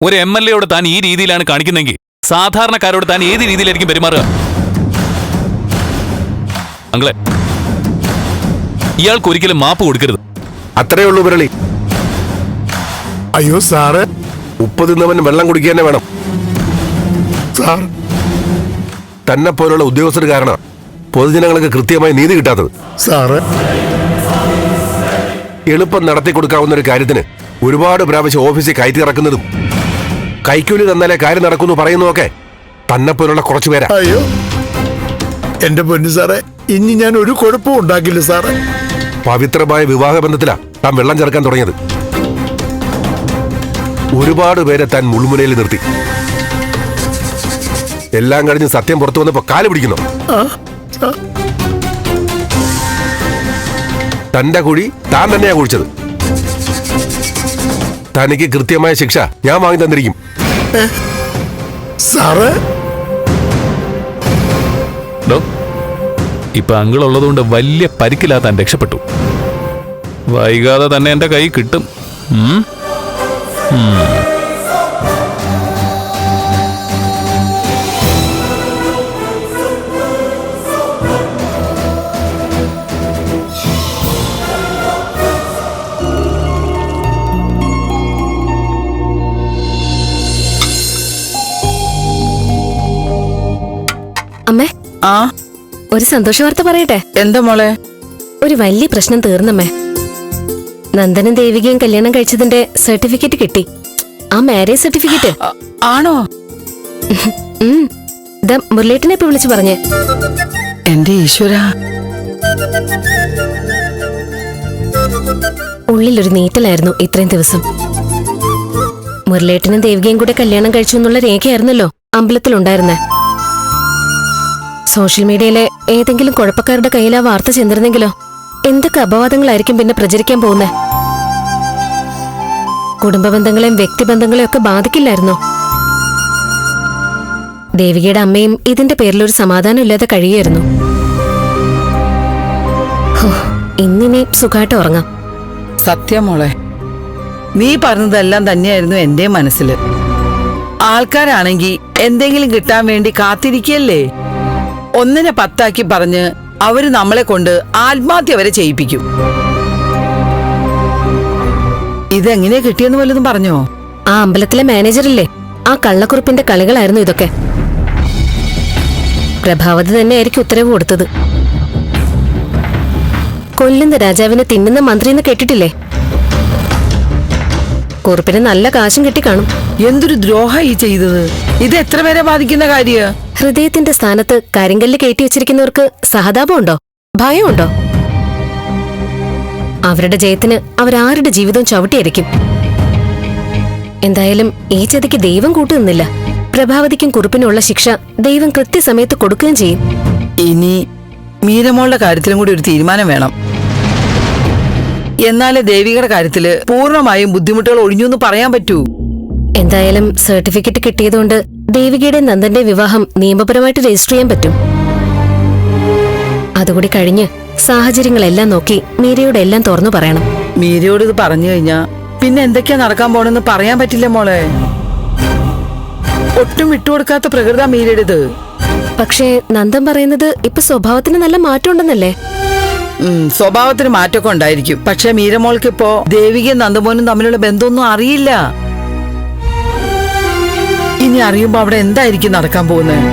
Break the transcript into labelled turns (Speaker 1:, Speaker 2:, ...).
Speaker 1: ഒരു MLA താൻ ഈ രീതിയിലാണ് കാണിക്കുന്നെങ്കിൽ സാധാരണക്കാരോട് താൻ ഏത് രീതിയിലായിരിക്കും പെരുമാറുക? അങ്ങളെ, ഇയാൾക്ക് ഒരിക്കലും മാപ്പ് കൊടുക്കരുത്.
Speaker 2: അത്രേ ഉള്ളൂ മുരളി.
Speaker 3: അയ്യോ സാറ്,
Speaker 2: ഉപ്പ് തിന്നവൻ വെള്ളം കുടിക്കുക തന്നെ വേണം.
Speaker 3: സാർ
Speaker 2: തന്നെ പോലുള്ള ഉദ്യോഗസ്ഥർ കാരണം പൊതുജനങ്ങൾക്ക് കൃത്യമായി നീതി കിട്ടാത്തത്.
Speaker 3: സാറ്,
Speaker 2: എളുപ്പം നടത്തി കൊടുക്കാവുന്ന ഒരു കാര്യത്തിന് ഒരുപാട് പ്രാവശ്യം ഓഫീസിൽ കയറ്റി ഇറക്കുന്നതും കൈക്കൂലി തന്നാലേ കാര്യം നടക്കുന്നു പറയുന്നതൊക്കെ തന്നെ പോലുള്ള കുറച്ചു പേരാ.
Speaker 3: അയ്യോ എന്റെ പൊന്നു സാറേ, ഇനി ഞാൻ ഒരു കുഴപ്പവും ഉണ്ടാക്കില്ല സാറേ.
Speaker 2: പവിത്രമായ വിവാഹ ബന്ധത്തിലാ താൻ വെള്ളം ചേർക്കാൻ തുടങ്ങിയത്. ഒരുപാട് പേരെ താൻ മുൾമുനയിൽ നിർത്തി. എല്ലാം കഴിഞ്ഞ് സത്യം പുറത്തു വന്നപ്പോ കാല് പിടിക്കുന്നു. തന്റെ കുഴി താൻ തന്നെയാ കുഴിച്ചത്. തനിക്ക് കൃത്യമായ ശിക്ഷ ഞാൻ വാങ്ങി തന്നിരിക്കും.
Speaker 3: സാറ്,
Speaker 1: ഇപ്പൊ അങ്കിൾ ഉള്ളതുകൊണ്ട് വലിയ പരിക്കില്ലാതെ താൻ രക്ഷപ്പെട്ടു. വൈകാതെ തന്നെ എന്റെ കൈ കിട്ടും.
Speaker 4: അമ്മേ,
Speaker 5: ആ
Speaker 4: ഒരു സന്തോഷ വാർത്ത പറയട്ടെ?
Speaker 5: എന്താ മോളെ?
Speaker 4: ഒരു വലിയ പ്രശ്നം തീർന്നമ്മേ. നന്ദനും ദേവികയും കല്യാണം കഴിച്ചതിന്റെ സർട്ടിഫിക്കറ്റ് കിട്ടി. ആ മാരേജ് സർട്ടിഫിക്കറ്റ്.
Speaker 5: ആണോ?
Speaker 4: മുരളേട്ടനെ ഇപ്പൊ വിളിച്ചു പറഞ്ഞേ.
Speaker 5: എന്റെ ഈശ്വര.
Speaker 4: ഉള്ളിലൊരു നീറ്റലായിരുന്നു ഇത്രയും ദിവസം. മുരളേട്ടനും ദേവികയും കൂടെ കല്യാണം കഴിച്ചു എന്നുള്ള രേഖയായിരുന്നല്ലോ അമ്പലത്തിലുണ്ടായിരുന്നേ. സോഷ്യൽ മീഡിയയിലെ ഏതെങ്കിലും കുഴപ്പക്കാരുടെ കയ്യിൽ ആ വാർത്ത ചെന്നിരുന്നെങ്കിലോ എന്തൊക്കെ അപവാദങ്ങളായിരിക്കും പിന്നെ പ്രചരിക്കാൻ പോകുന്നേ. കുടുംബ ബന്ധങ്ങളെയും വ്യക്തിബന്ധങ്ങളെയും ഒക്കെ ബാധിക്കില്ലായിരുന്നോ? ദേവികയുടെ അമ്മയും ഇതിന്റെ പേരിൽ ഒരു സമാധാനം ഇല്ലാതെ കഴിയുമായിരുന്നു. ഇന്നിനെ സുഖമായിട്ട് ഉറങ്ങാം.
Speaker 5: സത്യം മോളെ, നീ പറഞ്ഞതെല്ലാം തന്നെയായിരുന്നു എന്റെ മനസ്സിൽ. ആൾക്കാരാണെങ്കി എന്തെങ്കിലും കിട്ടാൻ വേണ്ടി കാത്തിരിക്കല്ലേ. 1നെ 10 പറഞ്ഞ് അവര് നമ്മളെ കൊണ്ട് ആത്മഹത്യ വരെ ചെയ്യിപ്പിക്കും. ഇതെങ്ങനെ കിട്ടിയെന്ന് വല്ലതും പറഞ്ഞോ?
Speaker 4: ആ അമ്പലത്തിലെ മാനേജറില്ലേ, ആ കള്ളക്കുറിപ്പിന്റെ കളികളായിരുന്നു ഇതൊക്കെ. പ്രഭാവതി തന്നെയായിരിക്കും ഉത്തരവ് കൊടുത്തത്. കൊല്ലുന്ന രാജാവിനെ തിന്നുന്ന മന്ത്രിന്ന് കേട്ടിട്ടില്ലേ? കുറിപ്പിന് നല്ല കാശും കിട്ടി കാണും.
Speaker 5: എന്തൊരു ദ്രോഹ ഈ ചെയ്തത്. ഇത് എത്ര പേരെ ബാധിക്കുന്ന കാര്യ?
Speaker 4: ഹൃദയത്തിന്റെ സ്ഥാനത്ത് കരിങ്കല്ല് കയറ്റി വെച്ചിരിക്കുന്നവർക്ക് സഹതാപമുണ്ടോ? ഭയമുണ്ടോ? അവരുടെ ജയത്തിന് അവരാരുടെ ജീവിതവും ചവിട്ടിയരിക്കും. എന്തായാലും ഈ ചതിക്ക് ദൈവം കൂട്ടുനിന്നില്ല. പ്രഭാവതിക്കും കുറിപ്പിനുള്ള ശിക്ഷ ദൈവം കൃത്യസമയത്ത് കൊടുക്കുകയും ചെയ്യും.
Speaker 5: ഇനി മീരമോളുടെ കാര്യത്തിലും കൂടി ഒരു തീരുമാനം വേണം. എന്നാലേ ദേവികയുടെ കാര്യത്തില് പൂർണ്ണമായും ബുദ്ധിമുട്ടുകൾ ഒഴിഞ്ഞു എന്ന് പറയാൻ പറ്റൂ.
Speaker 4: എന്തായാലും സർട്ടിഫിക്കറ്റ് കിട്ടിയതുകൊണ്ട് ദേവികയുടെ നന്ദന്റെ വിവാഹം നിയമപരമായിട്ട് രജിസ്റ്റർ ചെയ്യാൻ പറ്റും. അതുകൂടി കഴിഞ്ഞ് സാഹചര്യങ്ങളെല്ലാം നോക്കി മീരയോട് എല്ലാം തുറന്നു പറയണം.
Speaker 5: മീരയോട് ഇത് പറഞ്ഞു കഴിഞ്ഞാ പിന്നെ എന്തൊക്കെയാ നടക്കാൻ പോണെന്ന് പറയാൻ പറ്റില്ല മോളെ. ഒട്ടും വിട്ടുകൊടുക്കാത്ത പ്രകൃത മീരയുടേത്.
Speaker 4: പക്ഷേ നന്ദൻ പറയുന്നത് ഇപ്പൊ സ്വഭാവത്തിന് നല്ല മാറ്റം ഉണ്ടെന്നല്ലേ?
Speaker 5: സ്വഭാവത്തിന് മാറ്റമൊക്കെ ഉണ്ടായിരിക്കും. പക്ഷെ മീരമോൾക്ക് ഇപ്പോ ദേവികയും നന്ദമോനും തമ്മിലുള്ള ബന്ധമൊന്നും അറിയില്ല. ഇനി അറിയുമ്പോ അവിടെ എന്തായിരിക്കും നടക്കാൻ പോകുന്നത്?